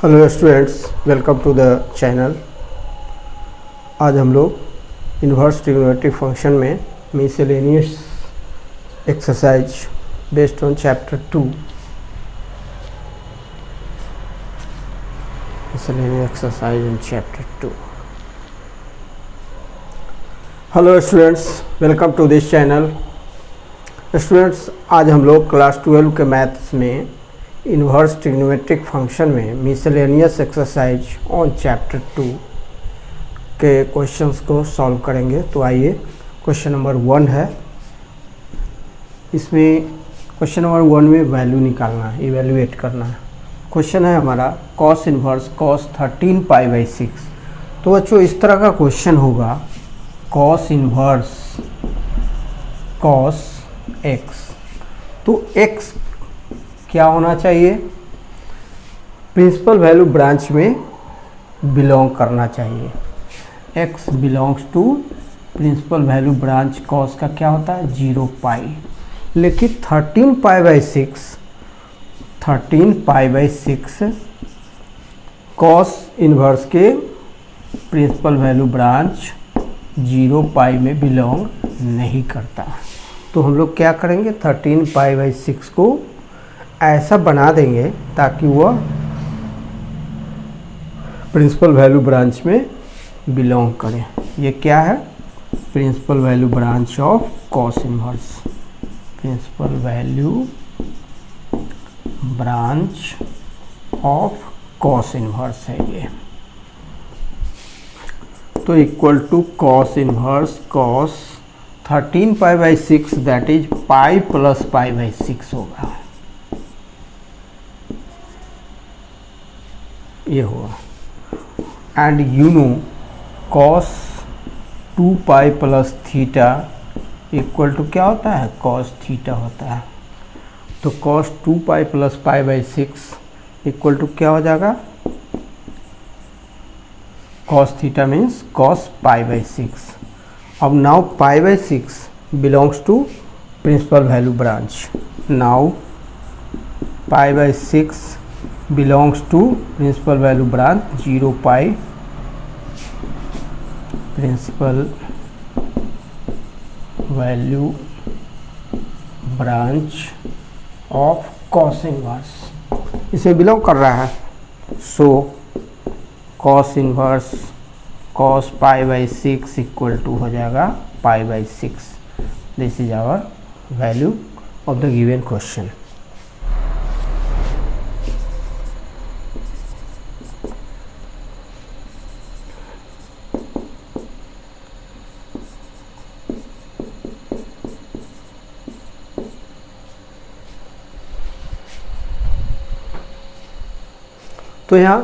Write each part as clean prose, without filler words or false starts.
Hello students, welcome to the channel. आज हम लोग इन्वर्स ट्रिग्नोमेट्रिक फंक्शन में miscellaneous exercise based on chapter 2 miscellaneous exercise in chapter 2। Hello students, welcome to this channel. Students, आज हम लोग class 12 के maths में इन्वर्स ट्रिग्नोमेट्रिक फंक्शन में मिसलेनियस एक्सरसाइज ऑन चैप्टर 2 के क्वेश्चंस को सॉल्व करेंगे। तो आइए, क्वेश्चन नंबर 1 है। इसमें क्वेश्चन नंबर 1 में वैल्यू निकालना है, इवेल्युएट करना है। क्वेश्चन है हमारा cos inverse cos 13 pi by 6। तो बच्चों, इस तरह का क्वेश्चन होगा, कॉस इन्वर्स कॉस एक्स। तो एक्स क्या होना चाहिए? प्रिंसिपल वैल्यू ब्रांच में बिलोंग करना चाहिए। x belongs to principal value branch. Cos का क्या होता है? 0 पाई। लेकिन 13 पाई बाई 6 कॉस इन्वर्स के प्रिंसिपल वैल्यू ब्रांच 0 पाई में बिलोंग नहीं करता। तो हम लोग क्या करेंगे? 13 पाई बाई 6 को ऐसा बना देंगे ताकि वह प्रिंसिपल वैल्यू ब्रांच में बिलोंग करें। ये क्या है? Principal value branch of cos inverse. Principal value branch of cos inverse है ये। तो equal to cos inverse cos 13 pi by 6 that is pi plus pi by 6 होगा। ये होगा। And you know cos 2 pi plus theta equal to क्या होता है? Cos theta होता है। तो cos 2 pi plus pi by 6 equal to क्या हो जाएगा? Cos theta means cos pi by 6। अब now pi by 6 belongs to principal value branch. Now pi by 6 belongs to principal value branch 0 pi principal value branch of cos inverse इसे belong कर रहा है। So cos inverse cos pi by 6 equal to हो जाएगा pi by 6। This is our value of the given question. तो यहाँ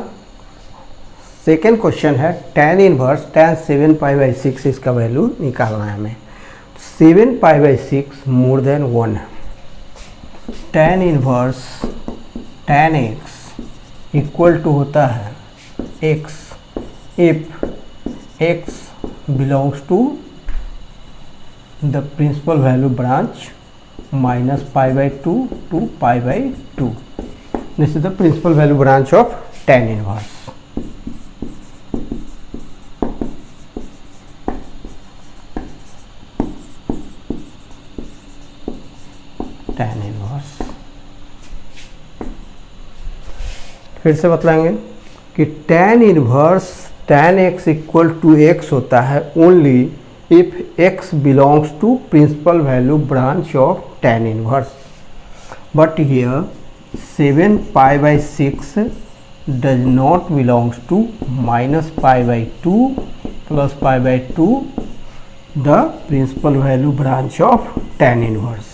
second question है tan inverse tan 7 pi by 6 इसका वैल्यू निकालना है हमें। 7 पाई बाई 6 मोर देन 1 है। tan inverse tan x equal to होता है x if x belongs to the principal value branch minus pi by 2 to pi by 2। This is the principal value branch of tan inverse. tan inverse फिर से बतलाएंगे कि tan inverse tan x equal to x होता है only if x belongs to principal value branch of tan inverse. But here 7 pi by 6 does not belongs to minus pi by 2 plus pi by 2 the principal value branch of tan inverse।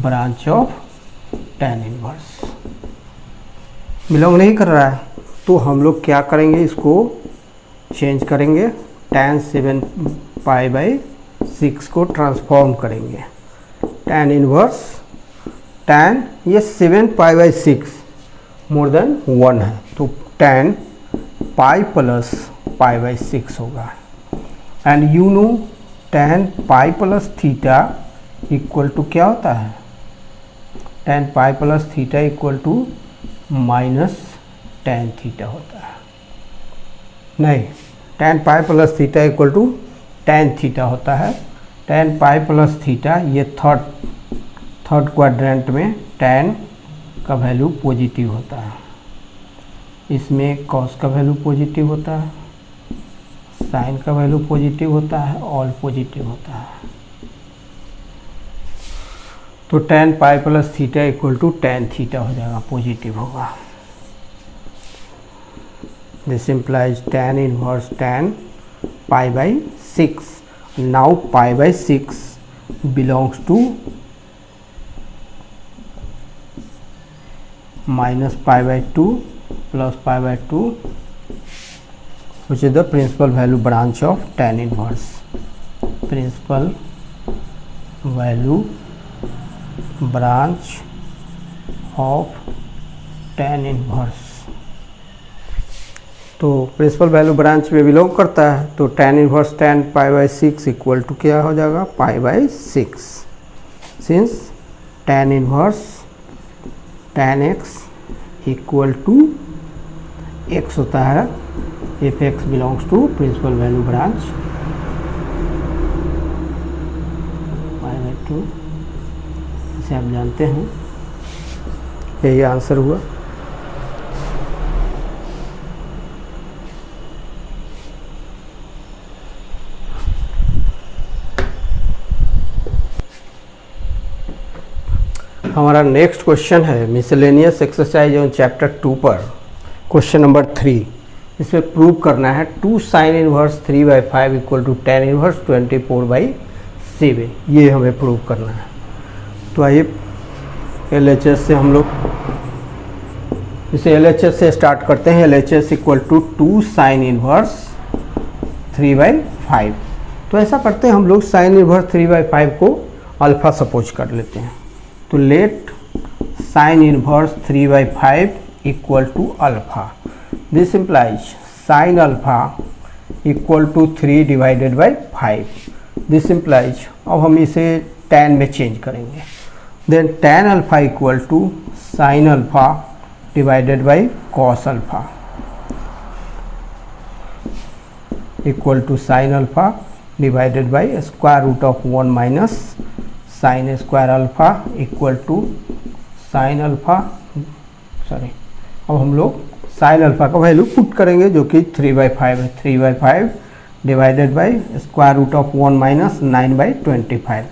branch of tan inverse belong नहीं कर रहा है। तो हम लोग क्या करेंगे? इसको चेंज करेंगे। tan 7 पाई बाई 6 को ट्रांसफॉर्म करेंगे। tan इनवर्स tan ये 7 पाई बाई 6 मोर देन 1 है, तो tan pi plus pi by 6 होगा। And you know tan pi plus theta equal to क्या होता है? tan pi plus theta equal to minus tan theta होता है, नहीं tan pi plus theta equal to tan theta होता है। tan pi plus theta ये थर्ड क्वाड्रेंट में tan का वैल्यू पॉजिटिव होता है, इसमें cos का वैल्यू पॉजिटिव होता है, sin का वैल्यू पॉजिटिव होता है, ऑल पॉजिटिव होता है। तो tan pi plus theta equal to tan theta हो जाएगा, पॉजिटिव होगा। This implies tan inverse tan pi by 6। Now pi by 6 belongs to minus pi by 2 plus pi by 2, which is the principal value branch of tan inverse. Principal value branch of tan inverse, तो principal value branch में belong करता है। तो tan inverse tan pi by 6 equal to क्या हो जाएगा, pi by 6। Since tan inverse tan x equal to x होता है, if x belongs to principal value branch, pi by 2, इसे आप जानते हैं। यही आंसर हुआ। हमारा नेक्स्ट क्वेश्चन है मिसलेनियस एक्सरसाइज ऑन चैप्टर 2 पर क्वेश्चन नंबर 3। इसमें प्रूव करना है 2 sine inverse 3/5 equal to tan inverse 24/7, ये हमें प्रूव करना है। तो आइए LHS से हम लोग इसे LHS से स्टार्ट करते हैं। LHS equal to 2 sine inverse 3/5। तो ऐसा करते हैं हम लोग, साइन इनवर्स 3/5 को अल्फा सपोज कर लेते हैं। तो let sine inverse 3/5 equal to alpha. This implies sine alpha equal to 3 divided by 5। This implies, अब हम इसे tan में चेंज करेंगे। Then tan alpha equal to sine alpha divided by cos alpha equal to sine alpha divided by square root of 1 minus sine square alpha equal to sine alpha, sorry, अब हम लोग sine alpha का value put करेंगे जो कि 3/5 है। 3/5 divided by square root of 1 minus 9/25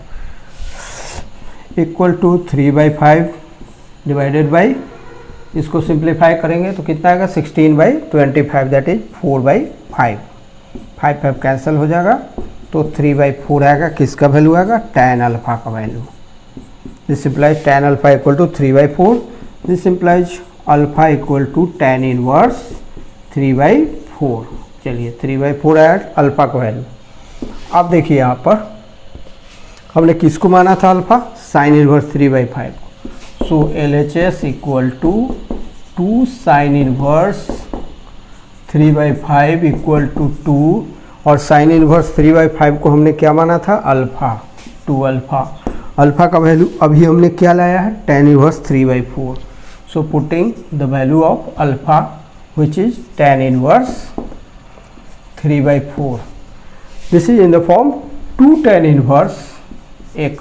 equal to 3/5 divided by, इसको simplify करेंगे तो कितना आएगा, 16/25, दैट इज 4/5। 5 कैंसिल हो जाएगा, तो 3/4 आएगा। किसका वैल्यू आएगा, tan अल्फा का value. This implies tan alpha equal to 3/4। This implies alpha equal to tan inverse 3/4। चलिए 3/4 ऐड अल्फा का वैल्यू। अब देखिए यहाँ पर हमने किसको माना था alpha, sine inverse 3/5। So LHS equal to 2 sine inverse 3/5 equal to 2, और साइन इनवर्स 3/5 को हमने क्या माना था, अल्फा, 2 अल्फा। अल्फा का वैल्यू अभी हमने क्या लाया है, tan inverse 3/4। So putting the value of alpha which is tan inverse 3/4। This is in the form 2 tan inverse x,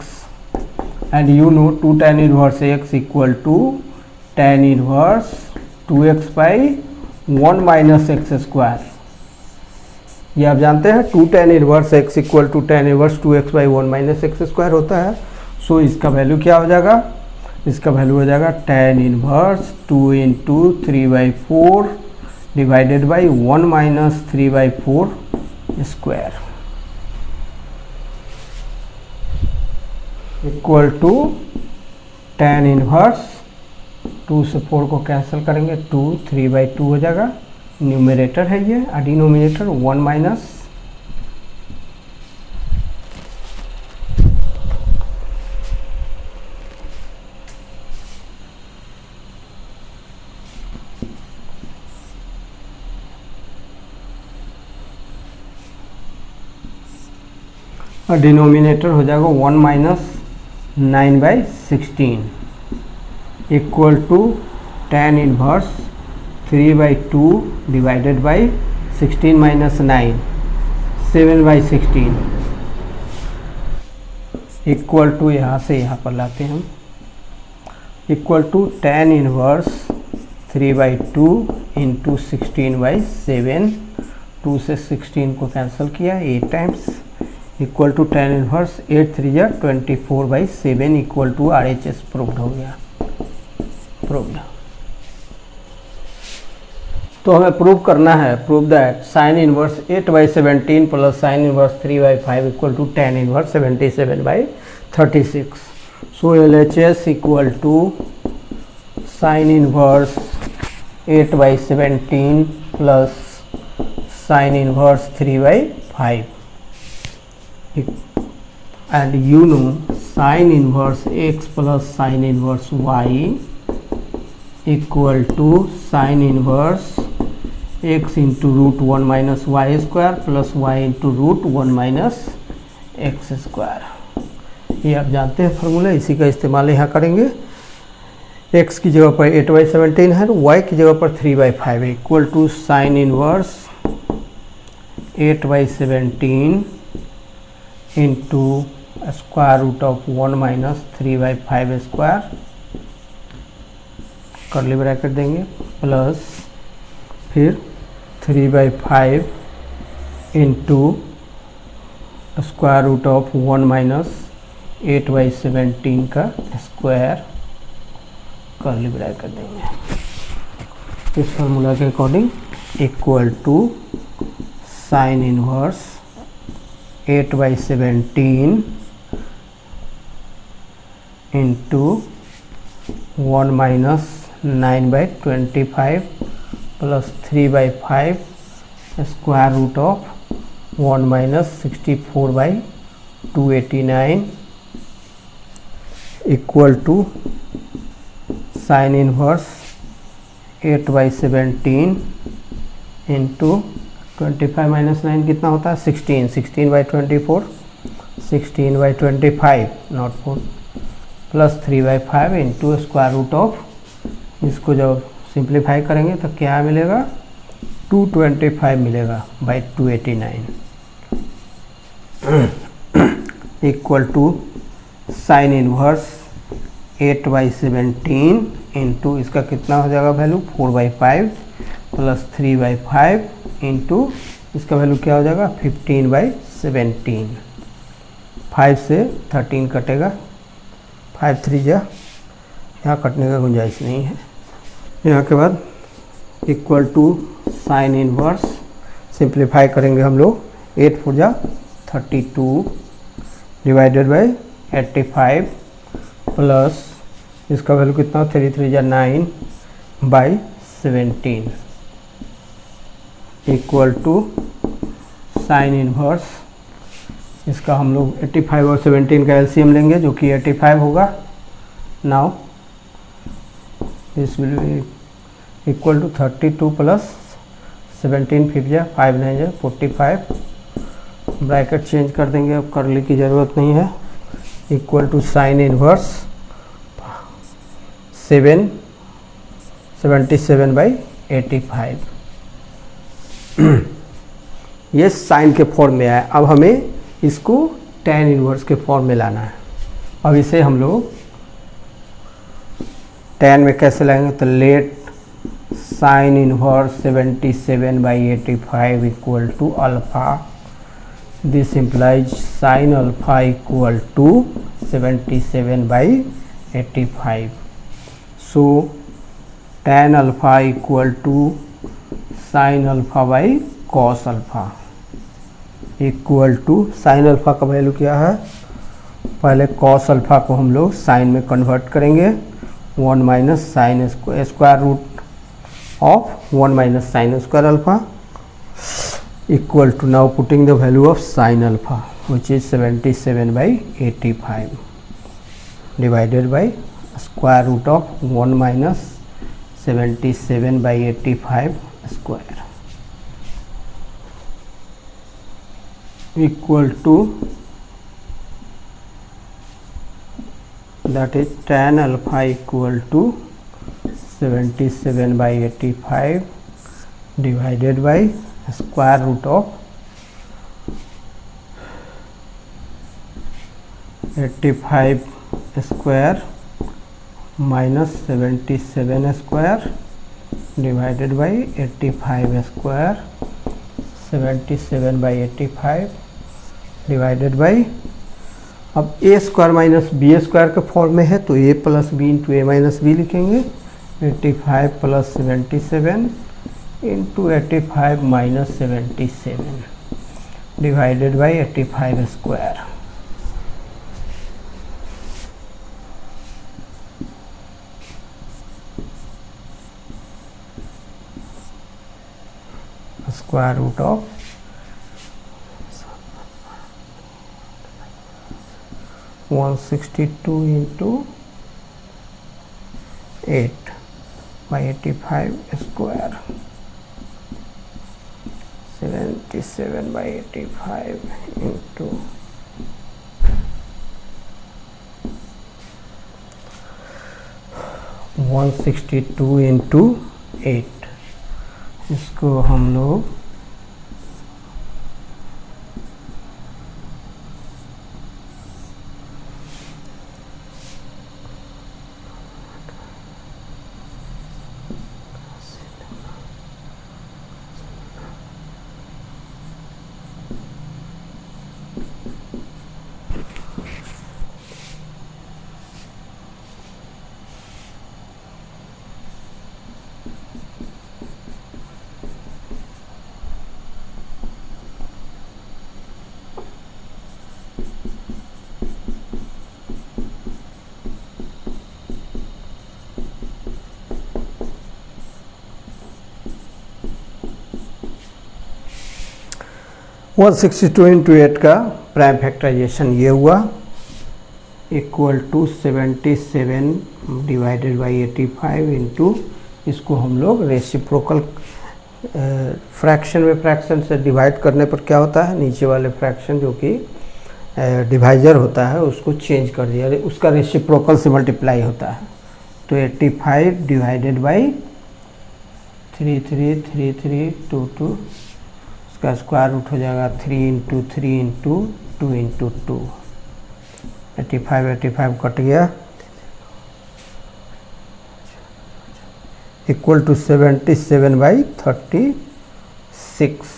and you know 2 tan inverse x equal to tan inverse 2x by 1 minus x square। ये आप जानते हैं 2 tan inverse x equal to tan inverse 2x by 1 minus x square होता है। सो इसका value क्या हो जाएगा, इसका वैल्यू हो जाएगा tan inverse 2 into 3/4 divided by 1 minus 3/4 square equal to tan inverse 2 से 4 को कैंसिल करेंगे, 2 3/2 हो जाएगा। न्यूमरेटर है ये, और डिनोमिनेटर 1 माइनस और डिनोमिनेटर हो जाएगा 1 minus 9/16 equal to tan inverse 3/2 divided by 16 minus 9 7/16 equal to, यहाँ से यहाँ पर लाते हैं हम, equal to tan inverse 3/2 into 16/7, 2 से 16 को कैंसिल किया 8 times, equal to tan inverse 8 3 जा 24/7 इक्वल टू RHS प्रूव्ड हो गया, प्रूव्ड। तो हमें प्रूव करना है, prove that sine inverse 8/17 plus sine inverse 3/5 equal to tan inverse 77/36। सो LHS equal to sine inverse 8/17 plus sine inverse 3/5 and you know sine inverse x plus sine inverse y equal to sine inverse x into root 1 minus y square plus y into root 1 minus x square. ये आप जानते हैं formula, इसी का इस्तेमाल यहाँ करेंगे। x की जगह पर 8/17 है, y की जगह पर 3/5 है, equal to sine inverse 8/17 into square root of 1 minus 3/5 square, curly bracket देंगे, प्लस फिर 3/5 into square root of 1 minus 8/17 का स्क्वायर, कर्ली ब्रैकेट देंगे। इस फार्मूला के according equal to sine inverse 8/17 into 1 minus 9/25 plus 3/5 square root of 1 minus 64/289 equal to sine inverse 8/17 into 25 minus 9 कितना होता है 16, 16/24, 16/25 not 4 plus 3/5 into square root of, इसको जब simplify करेंगे तो क्या मिलेगा 225 मिलेगा by 289 equal to sine inverse 8/17 into इसका कितना हो जाएगा वैल्यू 4/5 प्लस 3/5 इंटू इसका वैल्यू क्या हो जाएगा 15/17, 5 से 13 कटेगा, 5 3 जा, यहाँ कटने का गुंजाइश नहीं है। यहाँ के बाद equal to sine inverse simplify करेंगे हम लोग, 8 4 जा 32 डिवाइडेड बाई 85 प्लस इसका वैल्यू कितना 3 3 जा 9/17 इक्वल टू साइन इनवर्स, इसका हम लोग 85 और 17 का एलसीएम लेंगे जो कि 85 होगा। Now this will be equal to 32 plus 17 5 जा 5 9 जा 45, ब्रैकेट चेंज कर देंगे, अब करली की ज़रूरत नहीं है, इक्वल टू साइन इनवर्स 77/85। ये साइन के फॉर्म में आया, अब हमें इसको tan इनवर्स के फॉर्म में लाना है। अब इसे हम लोग tan में कैसे लाएंगे, तो let sine inverse 77/85 equal to alpha, this implies sine alpha equal to 77/85। So tan alpha equal to sine alpha by cos alpha equal to, sine alpha का वैल्यू क्या है, पहले कॉस अल्फा को हम लोग साइन में कन्वर्ट करेंगे, 1 minus sine square root of 1 minus sine square alpha equal to, now putting the value of sine alpha which is 77/85 divided by square root of 1 minus 77/85 square equal to that is tan alpha equal to 77 by 85 divided by square root of 85 square minus 77 square divided by 85 square 77 by 85 divided by, अब a square minus b square के form में है तो a plus b into a minus b लिखेंगे। 85 plus 77 into 85 minus 77 divided by 85 square. Square root of 162 into 8 by 85 square 77 by 85 into 162 into 8, इसको हम लोग one 162 into 8 का प्राइम फैक्टराइजेशन ये हुआ equal to 77 divided by 85 into, इसको हम लोग रेसिप्रोकल फ्रैक्शन में फ्रैक्शन से डिवाइड करने पर क्या होता है, नीचे वाले फ्रैक्शन जो कि डिवाइजर होता है उसको चेंज कर दिया, उसका रेसिप्रोकल से मल्टीप्लाई होता है। तो 85 डिवाइडेड बाई 333322, उसका स्क्वायर रूट हो जाएगा 3 इंटू 3 इंटू 2 इंटू 2, 85 कट गया equal to 77 by 36।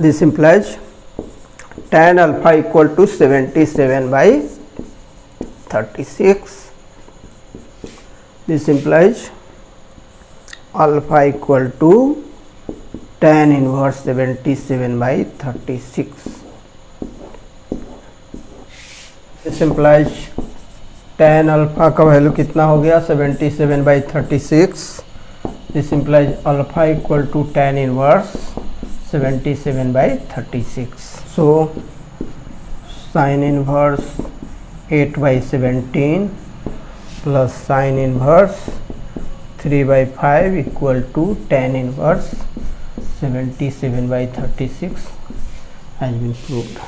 This implies tan alpha equal to 77 by 36. This implies alpha equal to tan inverse 77 by 36. This implies tan alpha का value कितना हो गया 77 by 36. This implies alpha equal to tan inverse 77 by 36. So sin inverse 8 by 17 plus sin inverse 3 by 5 equal to tan inverse 77 by 36 has been proved.